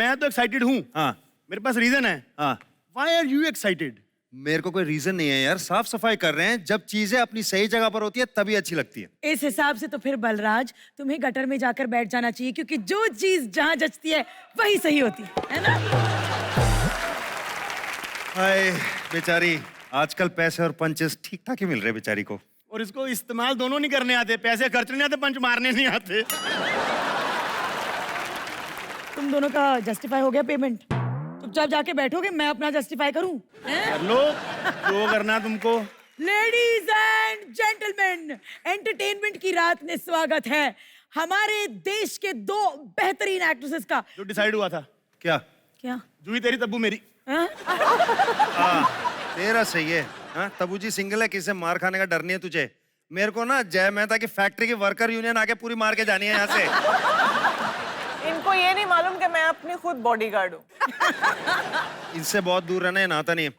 मैं तो एक्साइटेड हूँ। हाँ मेरे पास रीजन है। हाँ। Why are you excited? मेरे को कोई रीजन नहीं है यार, साफ सफाई कर रहे हैं। जब चीजें अपनी सही जगह पर होती है तभी अच्छी लगती है। इस हिसाब से तो फिर बलराज तुम्हें गटर में जाकर बैठ जाना चाहिए, क्योंकि जो चीज जहाँ जचती है वही सही होती है ना? हाय बेचारी, आजकल पैसे और पंचेस ठीक ठाक ही मिल रहे बेचारी को। और इसको इस्तेमाल दोनों नहीं करने आते, पैसे खर्चने नहीं आते, पंच मारने नहीं आते। तुम दोनों का जस्टिफाई हो गया पेमेंट? चुपचाप जाके बैठोगे, मैं अपना जस्टिफाई करूं? कर लो जो करना तुमको। लेडीज एंड जेंटलमैन, एंटरटेनमेंट की रात में स्वागत है हमारे देश के दो बेहतरीन एक्ट्रेसेस का। जो डिसाइड हुआ था। क्या? क्या? जूही तेरी, तब्बू मेरी। तेरा सही है। हाँ, तब्बू जी सिंगल है, किसी मार खाने का डर नहीं है तुझे। मेरे को ना जय मेहता की फैक्ट्री की वर्कर यूनियन आके पूरी मार के जानी है यहाँ से। इनको ये नहीं मालूम कि मैं अपनी खुद बॉडीगार्ड हूँ। इनसे बहुत दूर रहना है, नहाता नहीं है।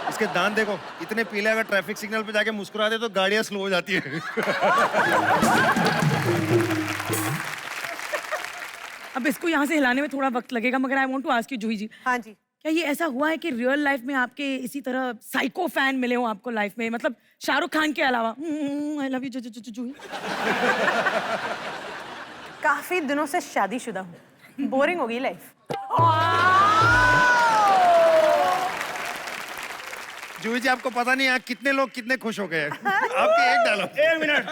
इसके दांत देखो इतने पीले, अगर ट्रैफिक सिग्नल पे जाके मुस्कुरा दे तो गाड़ियां स्लो हो जाती है। अब इसको यहाँ से हिलाने में थोड़ा वक्त लगेगा, मगर I want to ask you Juhi ji. हाँ जी। क्या ये ऐसा हुआ है कि रियल लाइफ में आपके इसी तरह साइको फैन मिले हो आपको लाइफ में, मतलब शाहरुख खान के अलावा? आई लव यू जूही। काफी दिनों से शादीशुदा हूँ, बोरिंग होगी लाइफ। जूही जी आपको पता नहीं यहाँ कितने लोग कितने खुश हो गए हैं। आपके एक डालो। एक मिनट,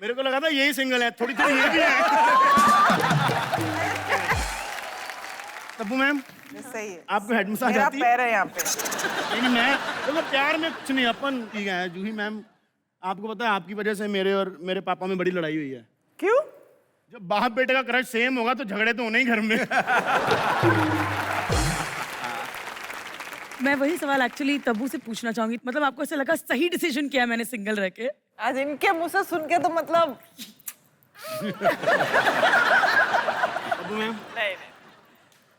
मेरे को लगा था यही सिंगल है, थोड़ी थोड़ी ये भी है। तब्बू मैम, सही है। आपको हेड मसाज मेरा आती है? पैर है यहाँ पे। नहीं, मैं तो प्यार में कुछ नहीं, अपन ठीक है। जूही मैम, आपको पता है आपकी वजह से मेरे और मेरे पापा में बड़ी लड़ाई हुई है। क्यों? जब बाप बेटे का क्रश सेम होगा तो झगड़े तो होने ही घर में। मैं वही सवाल एक्चुअली तब्बू से पूछना चाहूंगी, मतलब आपको ऐसा लगा सही डिसीजन किया मैंने सिंगल रह के? आज इनके मुंह से सुन के तो मतलब तब्बू मैम, नहीं।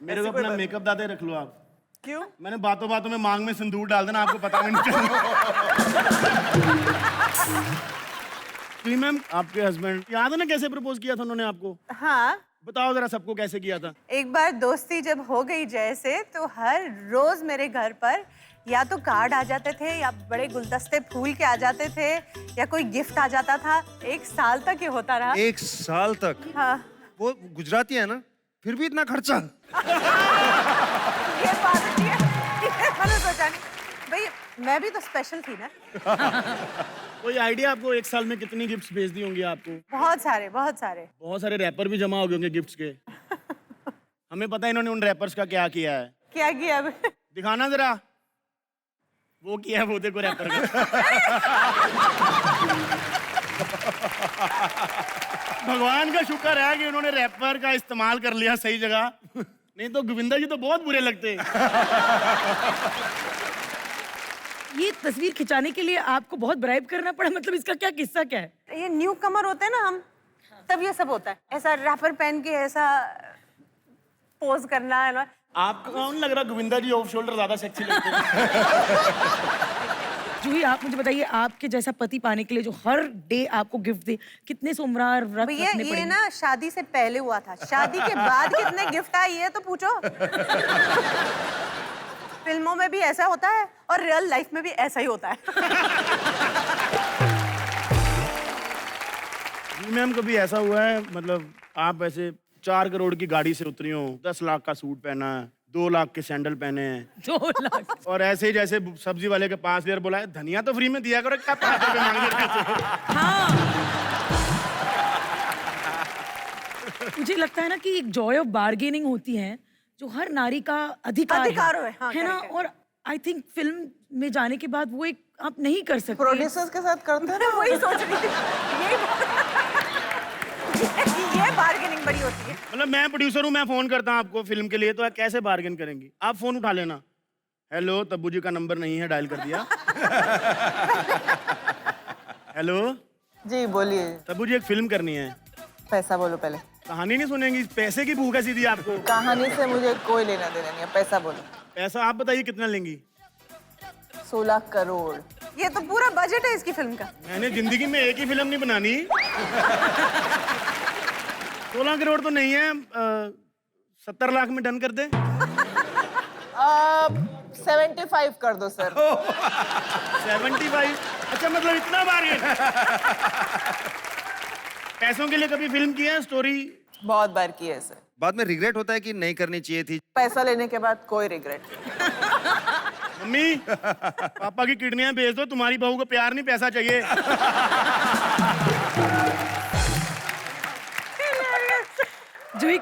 मेरे को अपना मेकअप दादे रख लो आप। क्यों? मैंने बातों बातों में मांग में सिंदूर डाल देना, आपको पता भी नहीं चलेगा। जी मैम, आपके हस्बैंड याद है ना कैसे प्रपोज किया था उन्होंने आपको? हाँ, बताओ जरा सबको कैसे किया था। एक बार दोस्ती जब हो गई जैसे, तो हर रोज मेरे घर पर या तो कार्ड आ जाते थे, या बड़े गुलदस्ते फूल के आ जाते थे, या कोई गिफ्ट आ जाता था। 1 साल तक ये होता रहा। 1 साल तक? हाँ। वो गुजराती है ना, फिर भी इतना खर्चा। ये बात है, मैंने सोचा नहीं भाई, मैं भी तो स्पेशल थी ना। कोई आइडिया आपको 1 साल में कितनी गिफ्ट्स भेज दी होंगी आपको? बहुत सारे, बहुत सारे। बहुत सारे रैपर भी जमा हो गए होंगे गिफ्ट्स के। हमें पता है इन्होंने उन रैपर्स का क्या किया है। क्या किया अब? दिखाना जरा। वो किया है, वो देखो रैपर का। भगवान का शुक्र है कि उन्होंने रैपर का इस्तेमाल कर लिया सही जगह, नहीं तो गोविंदा जी तो बहुत बुरे लगते। ये तस्वीर खिंचाने के लिए आपको बहुत ब्राइब करना पड़ा, मतलब इसका क्या किस्सा क्या है? ये न्यू कमर होते हैं ना हम, तब ये सब होता है। ऐसा रैपर पहन के ऐसा पोज करना है ना। आपको कौन लग रहा गोविंदा जी ऑफ शोल्डर ज्यादा सेक्सी लगते हैं? जूही आप मुझे बताइए, आपके जैसा पति पाने के लिए जो हर डे आपको गिफ्ट दे, कितने सोमवार व्रत भैया रखने ये पड़ेंगे? ना शादी से पहले हुआ था, शादी के बाद कितने गिफ्ट आए ये तो पूछो। फिल्मों में भी ऐसा होता है और रियल लाइफ में भी ऐसा ही होता है। मैम कभी ऐसा हुआ है, मतलब आप ऐसे 4 करोड़ की गाड़ी से उतरी हो, 10 लाख का सूट पहना है, 2 लाख के सैंडल पहने हैं, 2 लाख, और ऐसे ही जैसे सब्जी वाले के पास लेकर बोला है धनिया तो फ्री में दिया करो, क्या 5 रुपए मांग रहे हो? हाँ। मुझे लगता है ना कि एक जॉय ऑफ बार्गेनिंग होती है जो हर नारी का अधिकार है हाँ, है ना? और आई थिंक फिल्म में जाने के बाद वो एक आप नहीं कर सकते। प्रोड्यूसर्स के साथ करते हैं ना, वही सोच रही थी। ये बार्गेनिंग बड़ी होती है। मतलब मैं प्रोड्यूसर हूँ, मैं फोन करता हूँ आपको फिल्म के लिए, तो आप कैसे बार्गेन करेंगी? आप फोन उठा लेना, हेलो तब्बू जी का नंबर नहीं है, डायल कर दिया। हेलो जी बोलिए। तब्बू जी एक फिल्म करनी है। पैसा बोलो पहले। कहानी नहीं सुनेंगी, पैसे की भूख है सीधी आपको। कहानी से मुझे कोई लेना देना नहीं है, पैसा बोलो। पैसा आप बताइए कितना लेंगी? 16 करोड़। ये तो पूरा बजट है इसकी फिल्म का। मैंने जिंदगी में एक ही फिल्म नहीं बनानी। 16 करोड़ तो नहीं है, 70 लाख में डन कर दे। 75 कर दो सर। 75? अच्छा, मतलब इतना बार्गेन। पैसों के लिए कभी फिल्म की है स्टोरी? बहुत बार की है सर। बाद में रिग्रेट होता है कि नहीं करनी चाहिए थी? पैसा लेने के बाद कोई रिग्रेट नहीं। मम्मी, पापा की किडनियां बेच दो, तुम्हारी बहू को प्यार नहीं पैसा चाहिए। जूही,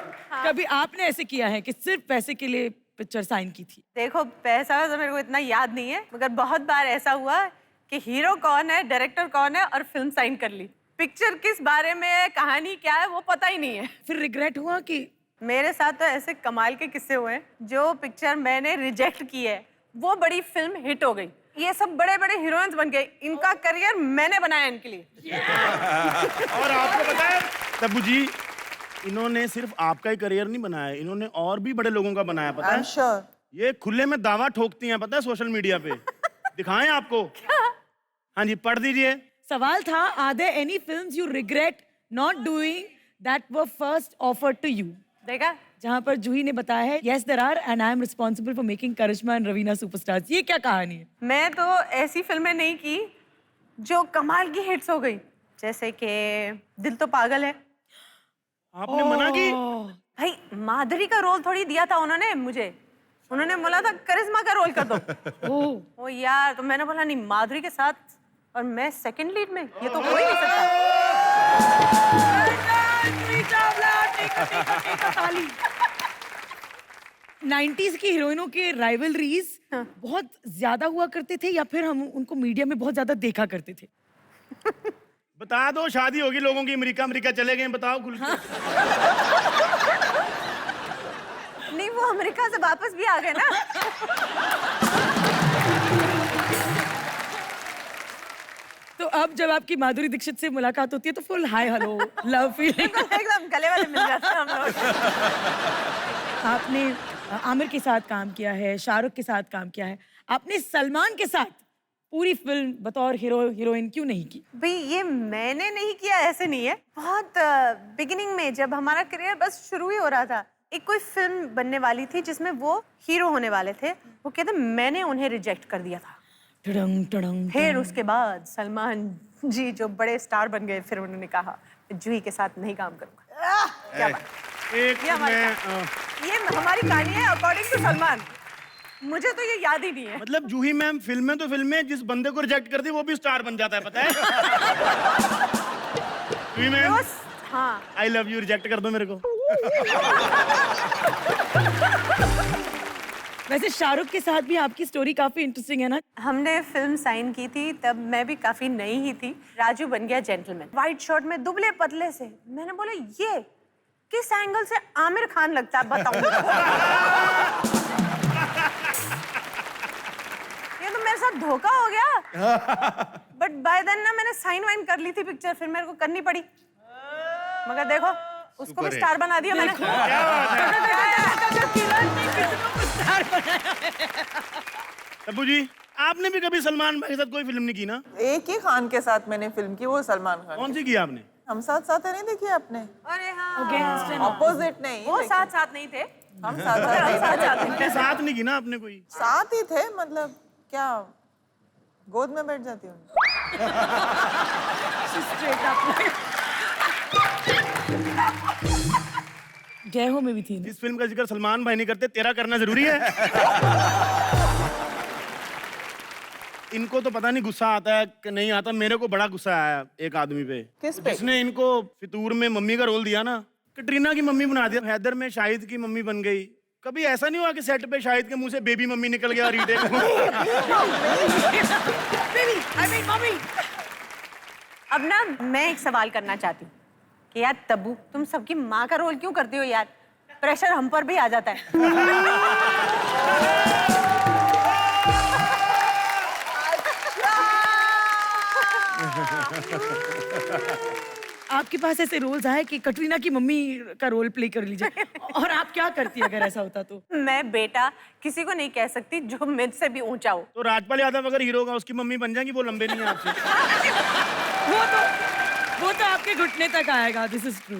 कभी आपने ऐसे किया है कि सिर्फ पैसे के लिए पिक्चर साइन की थी? देखो, पैसा तो मेरे को इतना याद नहीं है, मगर बहुत बार ऐसा हुआ कि हीरो कौन है, डायरेक्टर कौन है और फिल्म साइन कर ली। पिक्चर किस बारे में है, कहानी क्या है, वो पता ही नहीं है। फिर रिग्रेट हुआ कि? मेरे साथ तो ऐसे कमाल के किस्से हुए हैं। जो पिक्चर मैंने रिजेक्ट की है वो बड़ी फिल्म हिट हो गई। ये सब बड़े बड़े हीरोइंस बन गए। इनका करियर मैंने बनाया इनके लिए। और आपको पता है तब्बू जी, इन्होंने सिर्फ आपका ही करियर नहीं बनाया, इन्होंने और भी बड़े लोगों का बनाया, पता है? श्योर। ये खुले में दावा ठोकती हैं, पता है, सोशल मीडिया पे। दिखाएं आपको? हाँ जी, पढ़ दीजिए। सवाल था, are there any films you regret not doing that were first offered to you? देखा? जहां पर जूही ने बताया है, yes there are and I am responsible for making Karishma and Raveena superstars. ये क्या कहानी है? मैं तो ऐसी फिल्में नहीं की जो कमाल की हिट्स हो गई, जैसे कि दिल तो पागल है। आपने मना की? भाई, माधुरी का रोल थोड़ी दिया था उन्होंने मुझे। उन्होंने बोला था करिश्मा का रोल कर दो। ओ यार, तो मैंने बोला नहीं, माधुरी के साथ और मैं सेकंड लीड में, ये तो हो ही नहीं सकता। 90s की हीरोइनों के राइवलरीज बहुत ज्यादा हुआ करते थे, या फिर हम उनको मीडिया में बहुत ज्यादा देखा करते थे? बता दो, शादी होगी लोगों की, अमेरिका चले गए, बताओ खुल के। नहीं, वो अमेरिका से वापस भी आ गए ना। तो अब जब आपकी माधुरी दीक्षित से मुलाकात होती है तो full hi hello love feeling. एकदम गले वाले मिल जाते हैं हम लोग। आपने आमिर के साथ काम किया है, शाहरुख के साथ काम किया है, आपने सलमान के साथ पूरी फिल्म बतौर हीरोइन क्यों नहीं की? भाई, ये मैंने नहीं किया ऐसे नहीं है। बहुत बिगिनिंग में जब हमारा करियर बस शुरू ही हो रहा था, एक कोई फिल्म बनने वाली थी जिसमें वो हीरो होने वाले थे। वो कहते मैंने उन्हें रिजेक्ट कर दिया था। टडंग टडंग। फिर उसके बाद सलमान जी जो बड़े स्टार बन गए, फिर उन्होंने कहा जूही के साथ नहीं काम करूंगा। क्या बात? एक ये हमारी ये हमारी कहानी है अकॉर्डिंग टू सलमान। मुझे तो ये याद ही नहीं है। मतलब जूही मैम फिल्में तो फिल्में, जिस बंदे को रिजेक्ट कर दी वो भी स्टार बन जाता है, पता है? जूही मैम, हाँ, आई लव यू, रिजेक्ट कर दो मेरे को। वैसे शाहरुख के साथ भी आपकी स्टोरी काफी इंटरेस्टिंग है ना? हमने फिल्म साइन की थी, तब मैं भी काफी नई ही थी। राजू बन गया जेंटलमैन, व्हाइट शर्ट में, दुबले पतले से। मैंने बोला ये किस एंगल से आमिर खान लगता है, बताओ। ये तो मेरे साथ धोखा हो गया। बट बाय देन ना मैंने साइन वाइन कर ली थी पिक्चर, फिर मेरे को करनी पड़ी। मगर देखो, उसको भी स्टार बना दिया मैंने। तब्बू जी, आपने भी कभी सलमान भाई के साथ कोई फिल्म नहीं की ना? एक ही खान के साथ मैंने फिल्म की, वो सलमान खान। कौन सी की आपने? हम साथ साथ है, नहीं देखी आपने? अरे हाँ, ऑपोजिट नहीं, वो साथ साथ नहीं थे, हम साथ अपने साथ नहीं की ना आपने कोई? साथ ही थे, मतलब क्या गोद में बैठ जाती हूँ। जय हो में भी थी ना? इस फिल्म का जिक्र सलमान भाई नहीं करते, तेरा करना जरूरी है। इनको तो पता नहीं गुस्सा आता है कि नहीं आता। मेरे को बड़ा गुस्सा आया एक आदमी पे, किस पे? जिसने इनको फितूर में मम्मी का रोल दिया ना। कटरीना की मम्मी बना दिया, हैदर में शाहिद की मम्मी बन गई। कभी ऐसा नहीं हुआ कि सेट पे शाहिद के मुंह से बेबी मम्मी निकल गया रीटेक? मम्मी। अब ना मैं एक सवाल करना चाहती हूँ कि यार तब्बू, तुम सबकी माँ का रोल क्यों करती हो यार? प्रेशर हम पर भी आ जाता है। आपके पास ऐसे रोल्स आए कि कटरीना की मम्मी का रोल प्ले कर लीजिए, और आप क्या करती अगर ऐसा होता तो? मैं बेटा किसी को नहीं कह सकती जो मुझसे भी ऊंचा हो। तो राजपाल यादव अगर हीरो का उसकी मम्मी बन जाएंगी, वो लंबे नहीं है आपसे। वो तो आपके घुटने तक आएगा। This is true.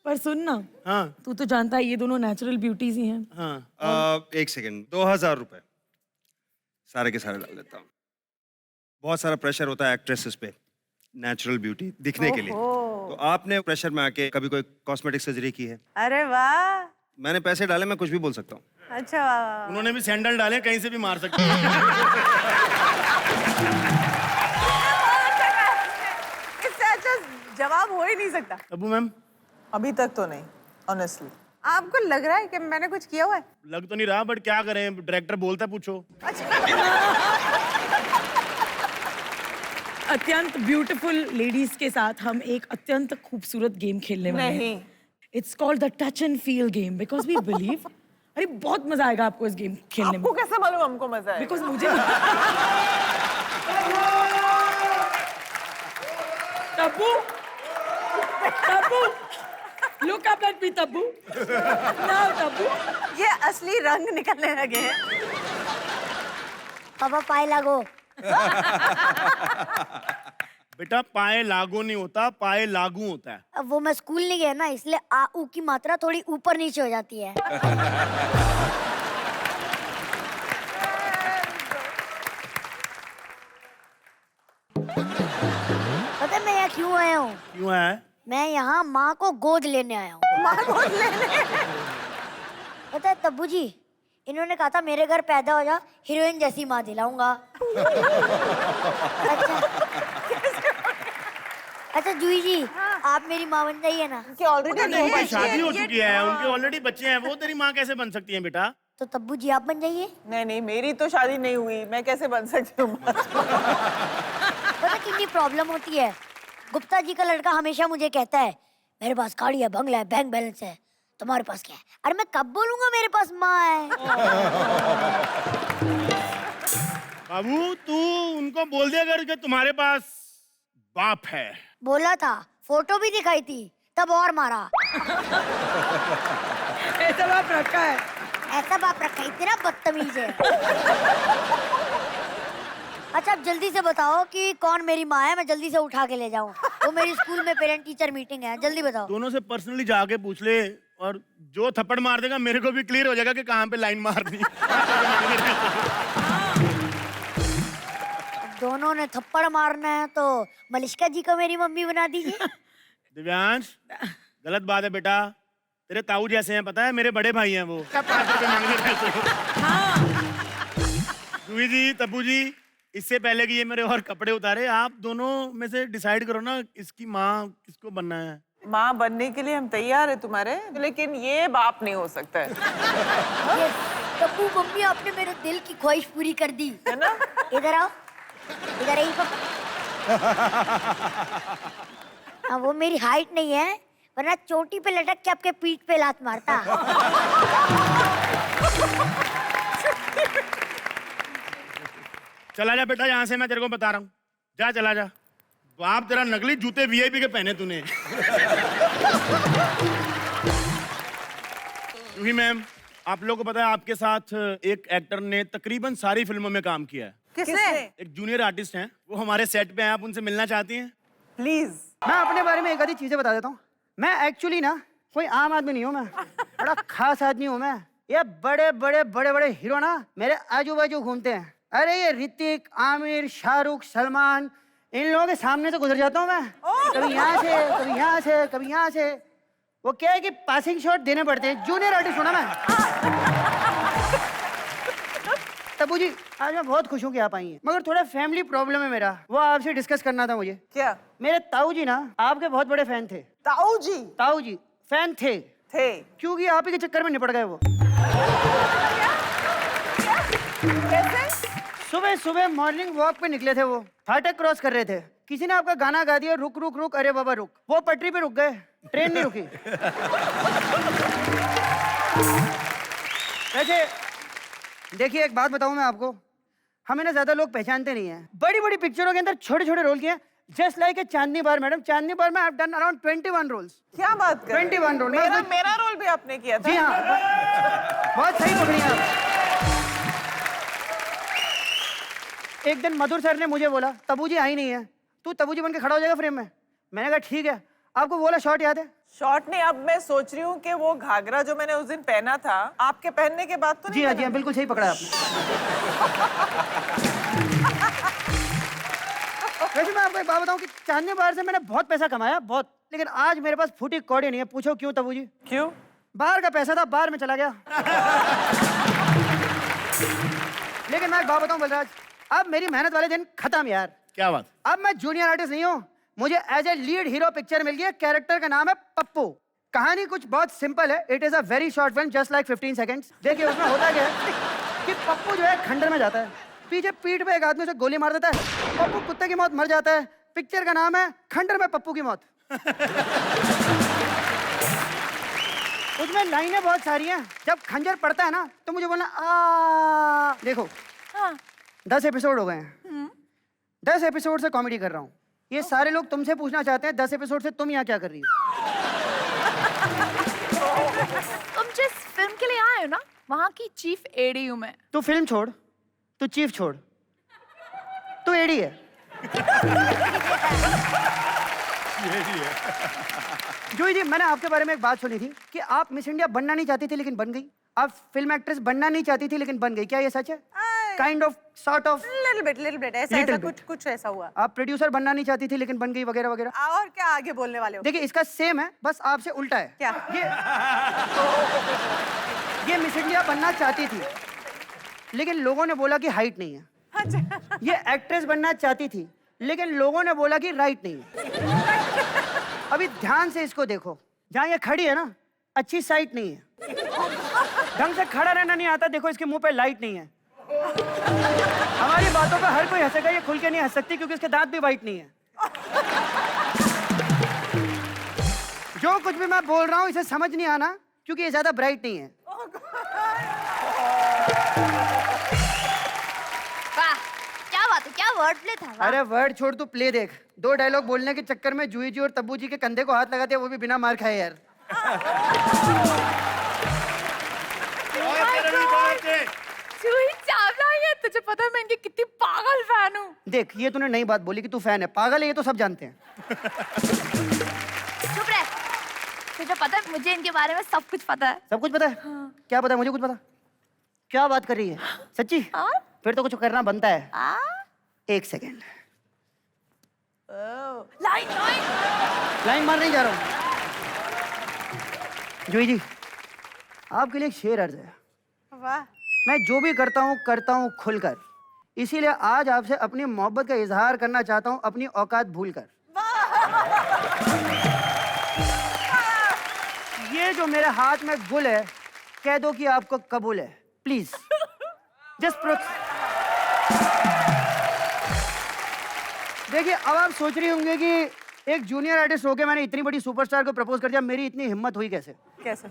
पर सुन ना, हाँ तू तो जानता है ये दोनों नेचुरल ब्यूटीज ही हैं। हाँ। एक सेकंड, 2000 रुपए सारे के सारे डाल देता हूँ। बहुत सारा प्रेशर होता है एक्ट्रेसेस पे नेचुरल ब्यूटी दिखने के लिए, तो आपने प्रेशर में आके कभी कोई कॉस्मेटिक सर्जरी की है? अरे वाह, मैंने पैसे डाले, मैं कुछ भी बोल सकता हूँ। अच्छा वाह। उन्होंने भी सैंडल डाले, कहीं से भी मार सकते हैं। इससे अच्छा जवाब हो ही नहीं सकता। अबू मैम, अभी तक तो नहीं, ऑनेस्टली। आपको लग रहा है कि मैंने कुछ किया हुआ है? लग तो नहीं रहा, बट क्या करें, डायरेक्टर बोलता है, पूछो। अत्यंत ब्यूटीफुल लेडीज के साथ हम एक अत्यंत खूबसूरत गेम खेलने वाले हैं। नहीं। It's called the touch and feel game because we believe अरे बहुत मजा आएगा आपको इस गेम खेलने में। आपको कैसे मालूम हमको मजा है? बिकॉज मुझे Tabu, Tabu, look up at me, Tabu. Now, Tabu. ये असली रंग निकलने लगे हैं। पापा पाए लागो। बेटा पाए लागू नहीं होता, पाए लागू होता है। अब वो मैं स्कूल नहीं गया ना, इसलिए आ ऊ की मात्रा थोड़ी ऊपर नीचे हो जाती है। पता है मैं यहाँ क्यों आया हूँ? क्यों है? मैं यहाँ माँ को गोद लेने आया हूँ। माँ गोद लेने। पता है तब्बू जी, इन्होंने कहा था मेरे घर पैदा हो जा, हीरोइन जैसी माँ दिलाऊंगा। अच्छा जूही जी, आप मेरी माँ बन जाइए ना। उनकी ऑलरेडी उनकी शादी हो चुकी है, उनके ऑलरेडी बच्चे हैं, वो तेरी माँ कैसे बन सकती है बेटा? तो तब्बू जी आप बन जाइए। नहीं नहीं, मेरी तो शादी नहीं हुई, मैं कैसे बन सकती हूँ? पता कितनी प्रॉब्लम होती है। गुप्ता जी का लड़का हमेशा मुझे कहता है मेरे पास गाड़ी है, बंगला है, बैंक बैलेंस है, तुम्हारे पास क्या है? अरे मैं कब बोलूंगा मेरे पास माँ है? बाबू तू उनको बोल दिया कर कि तुम्हारे पास बाप है। बोला था, फोटो भी दिखाई थी, तब और मारा। ऐसा बाप रखा है। ऐसा बाप रखा, इतना बदतमीज है। अच्छा अब जल्दी से बताओ कि कौन मेरी माँ है, मैं जल्दी से उठा के ले जाऊं। वो मेरी स्कूल में पेरेंट टीचर मीटिंग है, जल्दी बताओ। दोनों से पर्सनली जाके पूछ ले, और जो थप्पड़ मार देगा मेरे को भी क्लियर हो जाएगा कि कहाँ पे लाइन मारनी। दोनों ने थप्पड़ मारना है तो मलिष्का जी को मेरी मम्मी बना दीजिए। दिव्यांश, गलत बात है बेटा, तेरे ताऊ जैसे हैं, पता है मेरे बड़े भाई हैं वो। 5 रुपए मांग रहे थे। जूही जी, तब्बू जी, इससे पहले कि ये मेरे और कपड़े उतारे, आप दोनों में से डिसाइड करो ना इसकी माँ किसको बनना है। माँ बनने के लिए हम तैयार है तुम्हारे, लेकिन ये बाप नहीं हो सकता है। ये तब्बू मम्मी, आपने मेरे दिल की ख्वाहिश पूरी कर दी है ना? इधर आओ, इधर आई पापा। हाँ, वो मेरी हाइट नहीं है, वरना चोटी पे लटक के आपके पीठ पे लात मारता। चला जा बेटा यहाँ से, मैं तेरे को बता रहा हूँ, जा चला जा। बाप तेरा नकली जूते वीआईपी के पहने तूने। जूही मैम, आप लोगों को पता है आपके साथ एक एक्टर ने तकरीबन सारी फिल्मों में काम किया है। किसने? एक जूनियर आर्टिस्ट हैं, वो हमारे सेट पे हैं, आप उनसे मिलना चाहती हैं? प्लीज। मैं अपने बारे में एक आधी चीजें बता देता हूँ। मैं एक्चुअली ना कोई आम आदमी नहीं हूँ, मैं बड़ा खास आदमी हूँ। मैं ये बड़े बड़े बड़े बड़े हीरो ना मेरे आजू बाजू घूमते हैं। अरे ये ऋतिक, आमिर, शाहरुख, सलमान, इन लोगों के सामने से गुजर जाता हूँ मैं। कभी यहाँ से, कभी यहाँ से, कभी यहाँ से। वो क्या है कि पासिंग शॉट देने पड़ते हैं। जूनियर आर्टिस्ट हूँ ना मैं। तब्बू जी, आज मैं बहुत खुश हूँ कि आप आई हैं, मगर थोड़ा फैमिली प्रॉब्लम है मेरा, वो आपसे डिस्कस करना था मुझे। क्या? मेरे ताऊ जी ना आपके बहुत बड़े फैन थे। ताऊ जी ताऊ जी फैन थे, क्योंकि आप ही के चक्कर में निपट गए वो। कैसे? सुबह सुबह मॉर्निंग वॉक पे निकले थे, वो फाटक क्रॉस कर रहे थे, किसी ने आपका गाना गा दिया, रुक रुक रुक अरे बाबा रुक। वो पटरी पे रुक गए, ट्रेन नहीं रुकी। वैसे देखिए एक बात बताऊं मैं आपको, हमें ना ज्यादा लोग पहचानते नहीं हैं। बड़ी बड़ी पिक्चरों के अंदर छोटे छोटे रोल किए, just like a Chandni bar. Madam Chandni bar में I have done around 21 roles. क्या बात कर रहे हैं? 21 रोल। मेरा रोल भी आपने किया था? जी हाँ, बहुत सही पकड़ी आप। एक दिन मधुर सर ने मुझे बोला तब्बू जी आई नहीं है, तू तब्बू जी बन के खड़ा हो जाएगा फ्रेम में। मैंने कहा ठीक है। आपको वो वाला शॉट याद है? शॉर्ट नहीं, अब मैं सोच रही हूँ कि वो घाघरा जो मैंने उस दिन पहना था आपके पहनने के बाद तो जी हाँ, जी हाँ, बिल्कुल सही पकड़ा आपने। वैसे मैं आपको एक बात बताऊं कि चांदनी बाहर से मैंने बहुत पैसा कमाया, बहुत, लेकिन आज मेरे पास फूटी कौड़ी नहीं है। पूछो क्यों तबू जी? क्यों? बाहर का पैसा था, बाहर में चला गया। लेकिन मैं एक बात बताऊं बलराज, अब मेरी मेहनत वाले दिन खत्म यार। क्या बात? अब मैं जूनियर आर्टिस्ट नहीं हूँ, मुझे as a lead hero picture मिल गई। कैरेक्टर का नाम है पप्पू। कहानी कुछ बहुत सिंपल है। It is a very short film, just like 15 seconds. देखिए उसमें होता क्या है कि पप्पू जो है खंडर में जाता है, पीछे पीठ पे एक आदमी उसे गोली मार देता है, पप्पू कुत्ते की मौत मर जाता है। पिक्चर का नाम है खंडर में पप्पू की मौत। उसमें लाइनें बहुत सारी हैं। जब खंजर पड़ता है ना तो मुझे बोलना आ। देखो 10 एपिसोड हो गए हैं, 10 एपिसोड से कॉमेडी कर रहा हूँ। ये सारे लोग तुमसे पूछना चाहते हैं 10 एपिसोड से तुम यहाँ क्या कर रही हो? तुम जिस फिल्म के लिए आए हो ना, वहाँ की चीफ एडी हूँ मैं। तू फिल्म छोड़, तू चीफ छोड़, तू एडी है। जूही जी, मैंने आपके बारे में एक बात सुनी थी कि आप मिस इंडिया बनना नहीं चाहती थी लेकिन बन गई। आप फिल्म एक्ट्रेस बनना नहीं चाहती थी लेकिन बन गई, क्या ये सच है? Kind of, sort of, little bit ऐसा कुछ ऐसा हुआ। आप प्रोड्यूसर बनना नहीं चाहती थी लेकिन बन गई, वगैरह वगैरह। और क्या आगे बोलने वाले हो? देखिए इसका सेम है, बस आपसे उल्टा है। क्या? ये मिस इंडिया बनना चाहती थी लेकिन लोगों ने बोला कि हाइट नहीं है। अच्छा। ये एक्ट्रेस बनना चाहती थी लेकिन लोगों ने बोला कि राइट नहीं है। अभी ध्यान से इसको देखो, जहाँ ये खड़ी है ना, अच्छी साइट नहीं है, ढंग से खड़ा रहना नहीं आता। देखो इसके मुंह पे लाइट नहीं है। हमारी बातों पे हर कोई हंसेगा, ये खुल के नहीं हंस सकती क्योंकि इसके दांत भी वाइट नहीं है। जो कुछ भी मैं बोल रहा हूँ इसे समझ नहीं आना क्योंकि ये ज्यादा ब्राइट नहीं है। वाह, क्या बात है, क्या वर्ड प्ले था। वाह। अरे वर्ड छोड़, तू प्ले देख। 2 डायलॉग बोलने के चक्कर में जूही जी और तब्बू जी के कंधे को हाथ लगाते हैं, वो भी बिना मार खाए यार। जूही चावला ये, तुझे पता है मैं इनकी कितनी पागल फैन हूँ। देख, ये तूने नई बात बोली कि तू फैन है। पागल है ये तो सब जानते हैं। चुप रह। तुझे पता है मुझे इनके बारे में सब कुछ पता है। सब कुछ पता है? क्या पता है? मुझे कुछ पता? क्या बात कर रही है? सच्ची? फिर तो कुछ करना बनता है। 1 सेकेंड, लाइन लाइन। लाइन मार नहीं जा रहा हूँ। जूही जी, आपके लिए एक शेर अर्ज है। वाह। मैं जो भी करता हूँ खुलकर, इसीलिए आज आपसे अपनी मोहब्बत का इजहार करना चाहता हूँ, अपनी औकात भूलकर। ये जो मेरे हाथ में गुल है, कह दो कि आपको कबूल है, प्लीज। जस्ट देखिए, अब आप सोच रही होंगे कि एक जूनियर आर्टिस्ट होकर मैंने इतनी बड़ी सुपरस्टार को प्रपोज कर दिया, मेरी इतनी हिम्मत हुई कैसे? कैसे?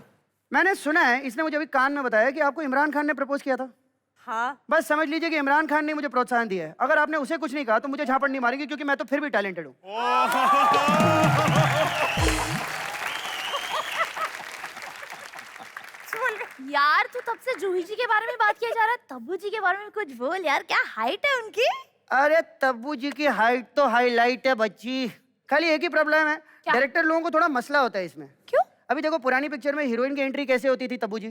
मैंने सुना है, इसने मुझे अभी कान में बताया कि आपको इमरान खान ने प्रपोज किया था। हाँ। बस समझ लीजिए कि इमरान खान ने मुझे प्रोत्साहन दिया है। अगर आपने उसे कुछ नहीं कहा तो मुझे झापड़ नहीं मारेगी क्योंकि मैं तो फिर भी टैलेंटेड हूँ। यार तू तब से जूही जी के बारे में बात किया जा रहा है, तब्बू जी के बारे में कुछ बोल यार। क्या हाइट है उनकी? अरे तब्बू जी की हाइट तो हाईलाइट है बच्ची। खाली एक ही प्रॉब्लम है, डायरेक्टर लोगों को थोड़ा मसला होता है इसमें। क्यों? अभी देखो, पुरानी पिक्चर में हीरोइन की एंट्री कैसे होती थी तब्बू जी?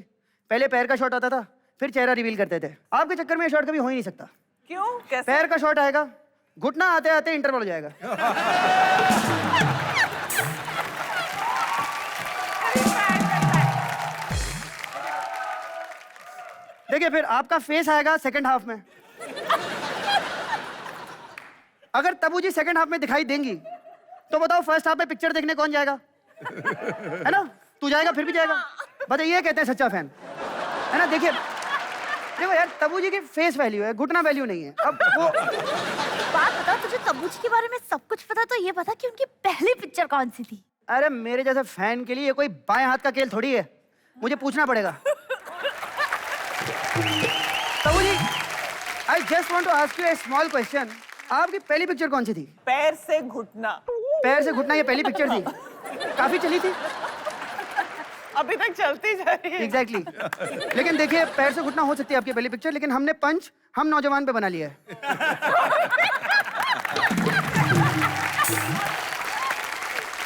पहले पैर का शॉट आता था, फिर चेहरा रिवील करते थे। आपके चक्कर में ये शॉट कभी हो ही नहीं सकता। क्यों? कैसे? पैर का शॉट आएगा, घुटना आते आते इंटरवल हो जाएगा। देखिए, फिर आपका फेस आएगा सेकंड हाफ में। अगर तब्बू जी सेकंड हाफ में दिखाई देंगी तो बताओ फर्स्ट हाफ में पिक्चर देखने कौन जाएगा? है ना? तू जाएगा, फिर भी जाएगा। बताइए, ये कहते हैं सच्चा फैन, है ना? देखिए, देखो यार, तब्बू जी की फेस वैल्यू है, घुटना वैल्यू नहीं है। अब वो बात बता, तुझे तब्बू जी के बारे में सब कुछ पता, तो ये बता कि उनकी पहली पिक्चर कौन सी थी? अरे मेरे जैसे फैन के लिए ये कोई बाएं हाथ का खेल थोड़ी है, मुझे पूछना पड़ेगा। Tabbu ji, I just want to ask you a small question. आपकी पहली पिक्चर कौन सी थी? पैर से घुटना। पैर से घुटना ये पहली पिक्चर थी? काफी चली थी। अभी तक चलती जा रही है। एग्जैक्टली लेकिन देखिए, पैर से घुटना हो सकती है आपकी पहली पिक्चर, लेकिन हमने पंच हम नौजवान पे बना लिया है।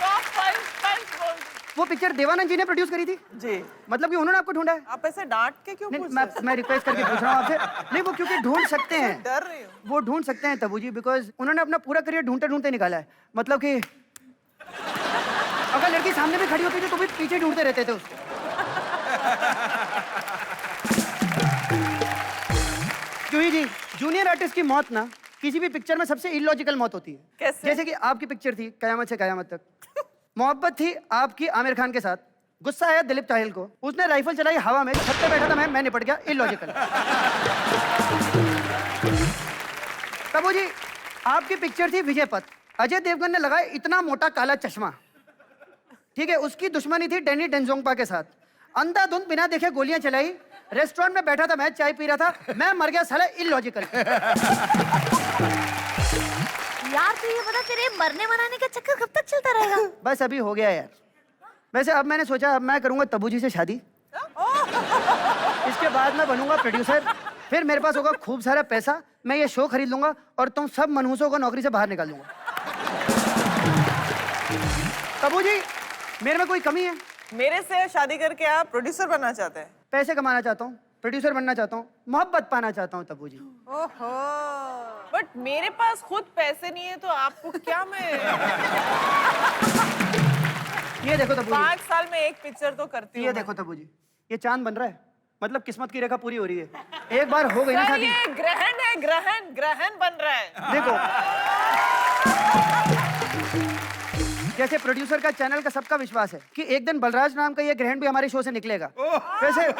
टॉप 5 वो पिक्चर देवानंद जी ने प्रोड्यूस करी थी? जी। मतलब कि उन्होंने आपको ढूंढा है? आप ऐसे डांट के क्यों नहीं, पूछ रहे हैं? मैं रिक्वेस्ट करके पूछ रहा हूँ आपसे। नहीं, वो क्योंकि ढूंढ सकते हैं, डर रही हूँ। वो ढूंढ सकते हैं तब्बू जी, बिकॉज उन्होंने अपना पूरा करियर ढूंढते ढूंढते निकाला है। मतलब कि अगर लड़की सामने भी खड़ी होती थी तो भी पीछे ढूंढते रहते थे उसको। जूही जी, जूनियर आर्टिस्ट की मौत ना किसी भी पिक्चर में सबसे इलॉजिकल मौत होती है। कैसे? जैसे कि आपकी पिक्चर थी कयामत से कयामत तक, मोहब्बत थी आपकी आमिर खान के साथ, गुस्सा आया दिलीप ताहिल को, उसने राइफल चलाई हवा में, छत पे बैठा था मैं निपट गया, इलॉजिकल। तब्बू जी, आपकी पिक्चर थी विजय पथ, अजय देवगन ने लगाया इतना मोटा काला चश्मा, ठीक है, उसकी दुश्मनी थी डैनी डेंजोंगपा के साथ, अंधाधुंध बिना देखे गोलियां चलाई, रेस्टोरेंट में बैठा था मैं चाय पी रहा था, मैं मर गया, साला इलॉजिकल। यार तू ये बता, तेरे मरने मनाने का चक्कर कब तक चलता रहेगा? बस अभी हो गया यार। वैसे अब मैंने सोचा अब मैं करूंगा तब्बू जी से शादी, इसके बाद मैं बनूंगा प्रोड्यूसर, फिर मेरे पास होगा खूब सारा पैसा, मैं ये शो खरीद लूंगा और तुम सब मनहूसों को नौकरी से बाहर निकाल दूंगा। तब्बू जी, मेरे में कोई कमी है? मेरे से शादी करके आप प्रोड्यूसर बनना चाहते हैं? पैसे कमाना चाहता हूँ, प्रोड्यूसर बनना चाहता हूँ, मोहब्बत पाना चाहता हूँ तब्बू जी। ओहो, बट मेरे पास खुद पैसे नहीं है तो आपको क्या मैं ये देखो तब्बू जी, 5 साल में एक पिक्चर तो करती हूँ। ये देखो तब्बू जी, ये चांद बन रहा है, मतलब किस्मत की रेखा पूरी हो रही है। एक बार हो गई ना सर, शादी। ये ग्रहण है, ग्रहण ग्रहण बन रहा है। देखो, जैसे प्रोड्यूसर का चैनल का सबका विश्वास है कि एक दिन बलराज नाम का ये ग्रहण भी हमारे शो से निकलेगा, वैसे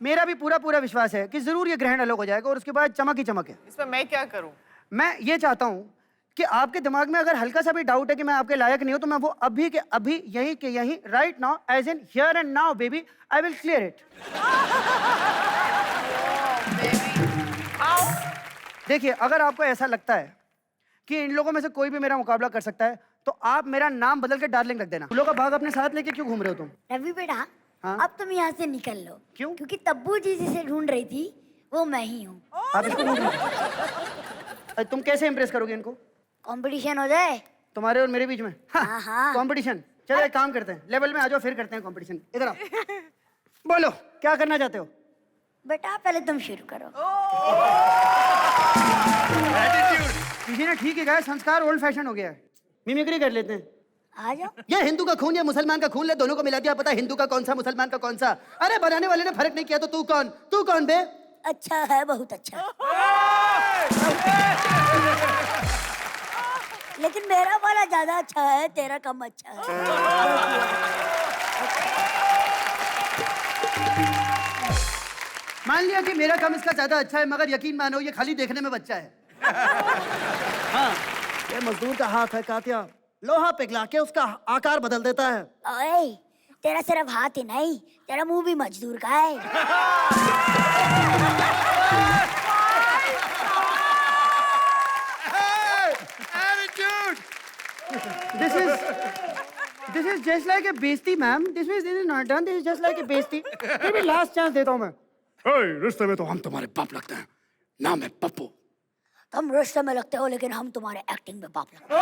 मेरा भी पूरा पूरा विश्वास है कि जरूर ये ग्रहण अलग हो जाएगा और उसके बाद चमक ही चमक है। इसमें मैं क्या करूं? मैं ये चाहता हूँ कि आपके दिमाग में अगर हल्का सा भी डाउट है कि मैं आपके लायक नहीं हूं, तो मैं वो अभी के अभी यहीं के यहीं right now, as in here and now baby, I will clear it. देखिए, अगर आपको ऐसा लगता है कि इन लोगों में से कोई भी मेरा मुकाबला कर सकता है, तो आप मेरा नाम बदल के डार्लिंग रख देना। फूलों का बाग अपने साथ लेके क्यों घूम रहे हो तुम? रवि बेटा, हाँ? अब तुम यहाँ से निकल लो। क्यों? क्योंकि तब्बू जी जिसे ढूंढ रही थी वो मैं ही हूँ। आप इसको ढूंढ रहे हो? अरे तुम कैसे इम्प्रेस करोगे इनको? कंपटीशन हो जाए। तुम्हारे और मेरे बीच में? हाँ, हाँ। कंपटीशन? चलो एक काम करते हैं, लेवल में आ जाओ, फिर करते हैं कंपटीशन। इधर आओ, बोलो क्या करना चाहते हो? बेटा पहले तुम शुरू करो। किसी ने ठीक ही कहा, संस्कार ओल्ड फैशन हो गया है, मिमिक्री कर लेते हैं। आ जाओ। ये हिंदू का खून या मुसलमान का खून ले, दोनों को मिला दिया, पता हिंदू का कौन सा मुसलमान का कौन सा। अरे बनाने वाले ने फर्क नहीं किया तो तू कौन बे? अच्छा है, बहुत अच्छा। लेकिन मेरा वाला ज्यादा अच्छा है, तेरा कम अच्छा है। मान लिया कि मेरा कम इसका ज्यादा अच्छा है, मगर यकीन मानो ये खाली देखने में बच्चा है। हाँ, ये मजदूर का हाथ है कातिया, लोहा पिघला के उसका आकार बदल देता है। ओए, तेरा सिर्फ हाथ ही नहीं, तेरा मुंह भी मजदूर का है। This is just like a बेइज्जती ma'am. This is not done. This is just like a बेइज्जती। फिर भी लास्ट चांस देता हूँ मैं। रिश्ते में तो हम तुम्हारे बाप लगते हैं, नाम है पप्पू। तुम रिश्ते में लगते हो लेकिन हम तुम्हारे एक्टिंग में बाप लगते हैं।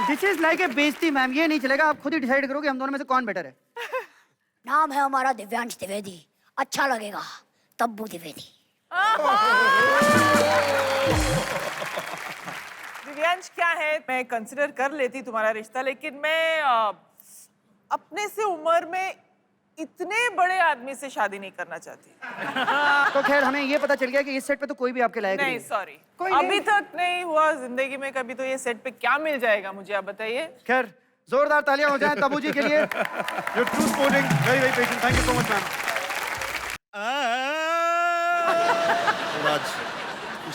This is like a बेइज्जती मैम, ये नहीं चलेगा, आप खुद ही डिसाइड करो कि हम दोनों में से कौन बेटर है। नाम है हमारा दिव्यांश द्विवेदी, अच्छा लगेगा, तब्बू द्विवेदी। दिव्यांश क्या है, मैं कंसिडर कर लेती तुम्हारा रिश्ता, लेकिन मैं अपने से उम्र में इतने बड़े आदमी से शादी नहीं करना चाहती। तो खैर हमें ये पता चल गया कि इस सेट पे तो कोई भी आपके लायक नहीं, है। सॉरी, कोई अभी नहीं। तक नहीं हुआ जिंदगी में कभी, तो ये सेट पे क्या मिल जाएगा मुझे, आप बताइए। खैर जोरदार तालियां हो जाएं तब्बू जी के लिए। You're too sporting, very very patient. Thank you so much, ma'am. Raj,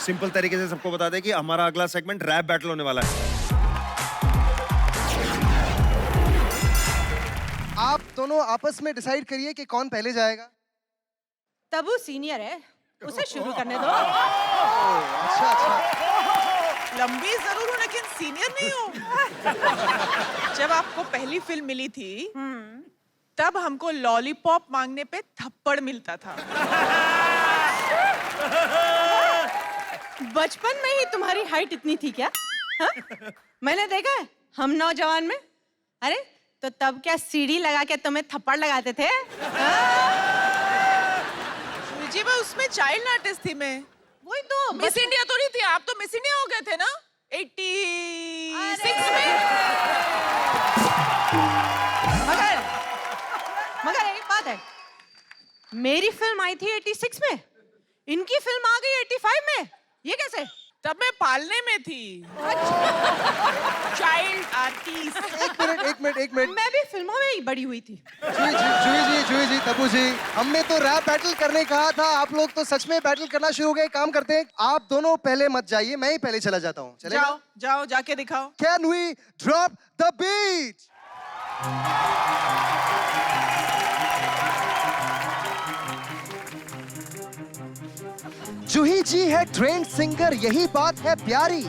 simple तरीके से सबको बता दे कि हमारा अगला सेगमेंट रैप बैटल होने वाला है। आप दोनों आपस में डिसाइड करिए कि कौन पहले जाएगा। तब्बू सीनियर है, उसे शुरू करने दो। अच्छा अच्छा, लंबी जरूर हूँ लेकिन सीनियर नहीं हूँ। जब आपको पहली फिल्म मिली थी तब हमको लॉलीपॉप मांगने पे थप्पड़ मिलता था। बचपन में ही तुम्हारी हाइट इतनी थी क्या? हा? मैंने देखा है, हम नौजवान में? अरे तो तब क्या सीढ़ी लगा के तुम्हें थप्पड़ लगाते थे? जी मैं उसमें चाइल्ड आर्टिस्ट थी मैं। वही तो मिस इंडिया तो नहीं थी आप, तो मिस इंडिया हो गए थे ना 86 में। मगर एक बात है, मेरी फिल्म आई थी 86 में, इनकी फिल्म आ गई 85 में, ये कैसे? तब मैं पालने में थी। Child artist. एक मिनट। मैं भी फिल्मों में ही बड़ी हुई थी। जूही जी, तब्बू जी, हमने तो रैप बैटल करने कहा था, आप लोग तो सच में बैटल करना शुरू हो गए। काम करते हैं, आप दोनों पहले मत जाइए, मैं ही पहले चला जाता हूँ। चलेगा? जाओ जाके दिखाओ। Can we drop the beat? जूही जी है ट्रेंड सिंगर, यही बात है प्यारी।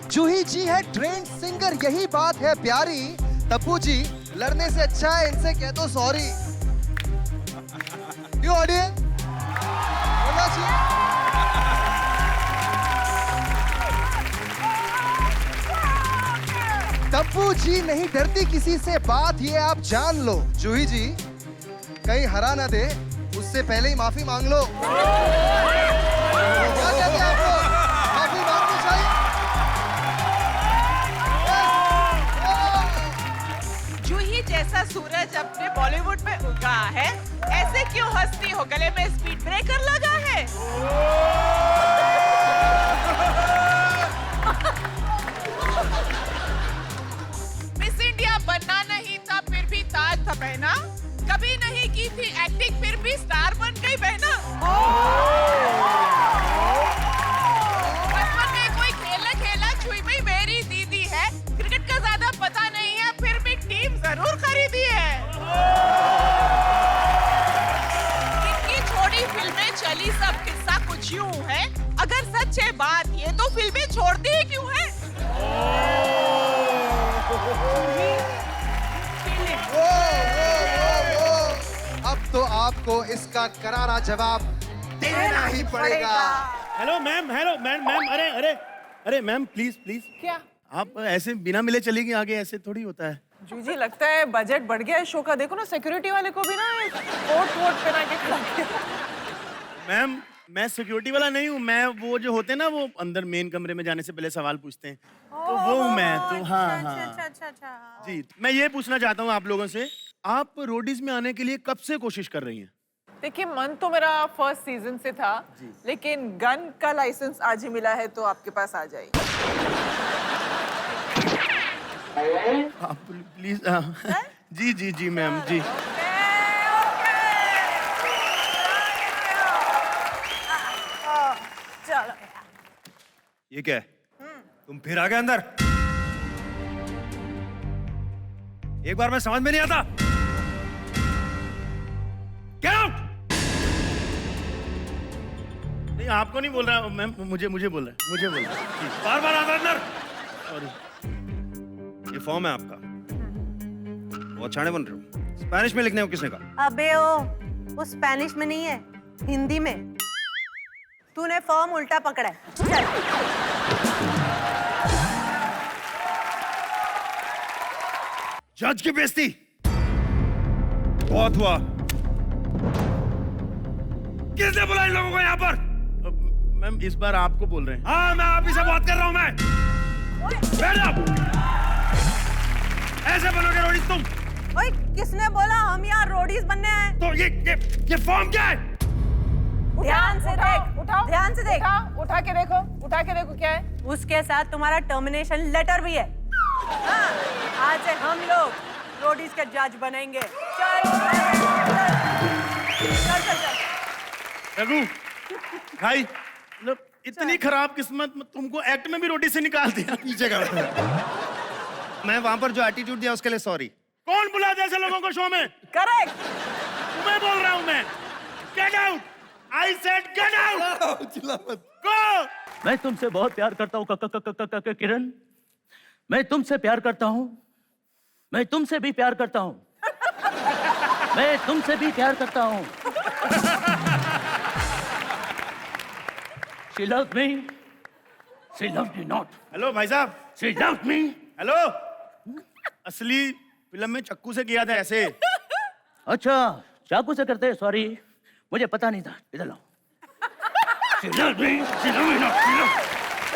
जूही जी है ट्रेंड सिंगर, यही बात है प्यारी। तब्बू जी, लड़ने से अच्छा है इनसे कह दो सॉरी। क्यों ऑडियंस? बोलना चाहिए। तब्बू जी नहीं डरती किसी से, बात ये आप जान लो। जूही जी कहीं हरा ना दे, उससे पहले ही माफी मांग लो। क्या कहते हैं आप लोग? माफी मांगनी चाहिए। जूही जैसा सूरज अपने बॉलीवुड में उगा है, ऐसे क्यों हंसती हो? गले में स्पीड ब्रेकर लगा है? मिस इंडिया बनना नहीं था, फिर भी ताज था पहना। कभी नहीं की थी एक्टिंग, फिर भी स्टार बन गई बहना। बचपन में कोई खेल खेला, छुई में मेरी दीदी है। क्रिकेट का ज्यादा पता नहीं है, फिर भी टीम जरूर खरीदी है। इनकी छोड़ी फिल्में चली, सब किस्सा कुछ यूं है। अगर सच है बात ये, तो फिल्में छोड़ती ही क्यों है? अब तो आपको इसका करारा जवाब देना ही पड़ेगा। हेलो मैम, अरे मैम प्लीज क्या आप ऐसे बिना मिले चलेगी आगे? ऐसे थोड़ी होता है। जी लगता है बजट बढ़ गया है शो का। देखो ना सिक्योरिटी वाले को भी ना कोट वोट पहना के खड़ा किया। मैम मैं सिक्योरिटी वाला नहीं हूँ, मैं वो जो होते हैं ना, वो अंदर मेन कमरे में जाने से पहले सवाल पूछते हैं, तो वो हूँ मैं। तो हाँ जी, मैं ये पूछना चाहता हूँ आप लोगों से, आप रोडीज में आने के लिए कब से कोशिश कर रही हैं? देखिए मन तो मेरा फर्स्ट सीजन से था, लेकिन गन का लाइसेंस आज ही मिला है, तो आपके पास आ जाएगी। आप प्लीज जी मैम जी। चलो ये क्या है? तुम फिर आ गए अंदर? एक बार में समझ में नहीं आता। Get out! नहीं आपको नहीं बोल रहा मैम, मुझे बोल रहा है, मुझे बोल रहा है। बार बार आता अंदर। सॉरी। ये फॉर्म है आपका, बहुत छाने बन रहे हो। स्पेनिश में लिखने को किसने कहा? अबे वो स्पेनिश में नहीं है, हिंदी में। तूने फॉर्म उल्टा पकड़ा है। चल। जज की बेइज्जती बहुत हुआ। किसने बुलाया इन लोगों को यहाँ पर? मैम इस बार आपको बोल रहे हैं। हाँ मैं आप ही से बात कर रहा हूँ। मैं बैठ जाओ। ऐसे बनोगे रोडीज तुम? ओए किसने बोला हम यहाँ रोडीज बनने हैं? तो ये फॉर्म क्या है? ध्यान से देख, उठाओ, ध्यान से देख। उठा के देखो क्या है। उसके साथ तुम्हारा टर्मिनेशन लेटर भी है। हाँ, आज से हम लोग रोडीज के जज बनेंगे। चल रघु भाई, मतलब इतनी खराब किस्मत, तुमको एक्ट में भी रोटी से निकाल दिया। पीछे कर। मैं वहां पर जो एटीट्यूड दिया उसके लिए सॉरी। कौन बुला दे ऐसे लोगों को शो में? करेक्ट। तुम्हें बोल रहा हूं मैं, get out. I said get out. चिल्ला मत। गो। मैं तुमसे बहुत प्यार करता हूँ किरण, मैं तुमसे प्यार करता हूँ, मैं तुमसे भी प्यार करता हूँ, मैं तुमसे भी प्यार करता हूँ। She loved me, she loved me not. Hello भाई साहब। She loved me. हेलो असली फिल्म में चक्कू से किया था ऐसे। अच्छा, चाकू से करते हैं, सॉरी, मुझे पता नहीं था। इधर लाओ।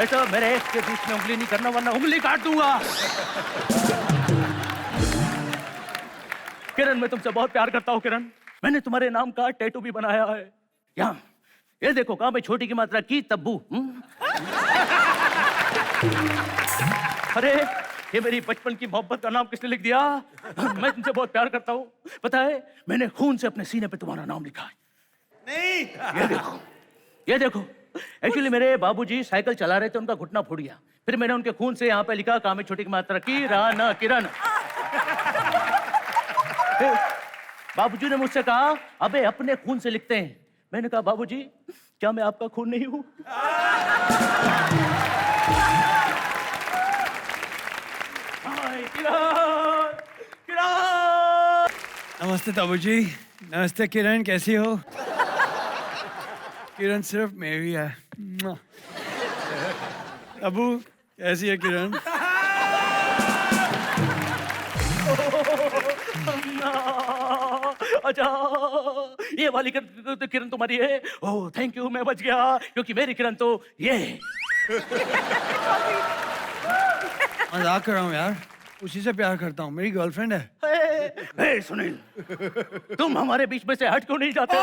ऐसा मेरे एक्स के बीच में उंगली नहीं करना, वरना उंगली काट दूंगा। किरण, मैं तुमसे बहुत प्यार करता हूँ किरण। मैंने तुम्हारे नाम का टैटू भी बनाया है। यहाँ, ये देखो, कहाँ पे छोटी की मात्रा की तब्बू। अरे, ये मेरी बचपन की मोहब्बत का नाम किसने लिख दिया? मैं तुमसे बहुत प्यार करता हूँ। पता है, मैंने खून से अपने सीने पे तुम्हारा नाम लिखा है। नहीं, ये देखो, एक्चुअली मेरे बाबूजी साइकिल चला रहे थे, उनका घुटना फूट गया। फिर मैंने उनके खून से यहाँ पे लिखा, काम में छोटी की मात्रा की राना किरण। बाबूजी ने मुझसे कहा, अबे अपने खून से लिखते हैं। मैंने कहा, बाबूजी क्या मैं आपका खून नहीं हूं? नमस्ते ताबूजी। नमस्ते किरण, कैसी हो? किरण सिर्फ मेरी है। अबू, कैसी है किरण? अच्छा, ये वाली किरण तुम्हारी है? ओह थैंक यू, मैं बच गया, क्योंकि मेरी किरण तो ये है। मजाक कर रहा हूँ यार, उसी से प्यार करता हूँ, मेरी गर्लफ्रेंड है। हे सुनील, तुम हमारे बीच में से हट क्यों नहीं जाते?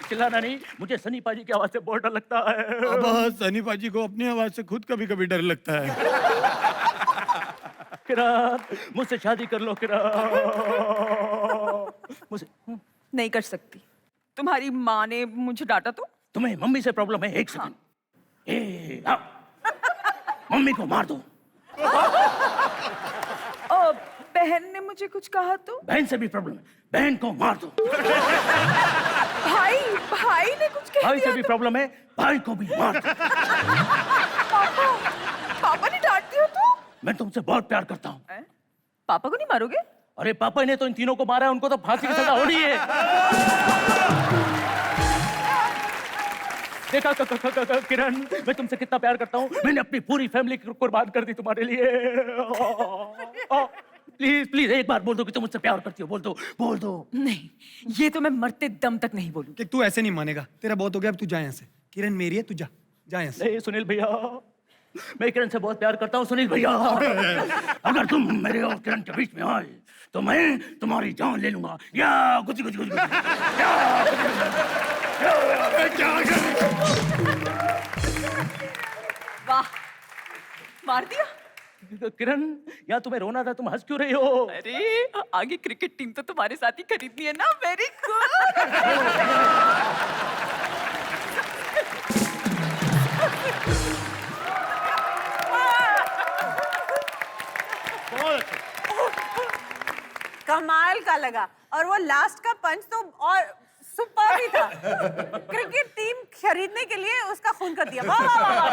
चिल्लाना नहीं, मुझे सनी पाजी की आवाज से बहुत डर लगता है। अब सनी पाजी को अपनी आवाज से खुद कभी कभी डर लगता है। किरण, मुझसे शादी कर लो किरण। मुझसे नहीं कर सकती। तुम्हारी माँ ने मुझे डांटा तो? तुम्हें मम्मी से प्रॉब्लम है? एक सेकंड। मम्मी को मार दो। बहन ने मुझे कुछ कहा तो? बहन से भी प्रॉब्लम है, बहन को मार दो। भाई ने कुछ कह भाई दिया से भी प्रॉब्लम है, भाई को भी मार दो। पापा ने डांट दिया तो? मैं तुमसे बहुत प्यार करता हूँ। पापा को नहीं मारोगे? अरे पापा ने तो इन तीनों को मारा है, उनको तो फांसी की सजा होनी है। देखा किरण, मैं तुमसे कितना प्यार करता हूँ। मैंने अपनी पूरी फैमिली कुर्बान कर दी तुम्हारे लिए। प्लीज प्लीज एक बार बोल दो कि तुम मुझसे प्यार करती हो। बोल दो, बोल दो। नहीं, ये तो मैं मरते दम तक नहीं बोलूं। कि तू ऐसे नहीं मानेगा, तेरा बहुत हो गया, अब तू जा यहाँ से। किरण मेरी है, तू जा यहाँ से। नहीं सुनील भैया, मैं किरण से बहुत प्यार करता हूँ। सुनील भैया, अगर तुम मेरे और किरण के बीच में आए तो मैं तुम्हारी जान ले लूंगा। या गुजी गुजी गुजी वाह, मार दिया। किरण, या तुम्हें रोना था, तुम हंस क्यों रही हो? अरे आगे क्रिकेट टीम तो तुम्हारे साथ ही खरीदनी है ना। Very good. कमाल का लगा, और वो लास्ट का पंच तो और सुपर भी था। क्रिकेट टीम खरीदने के लिए उसका खून कर दिया। वाह वाह वाह।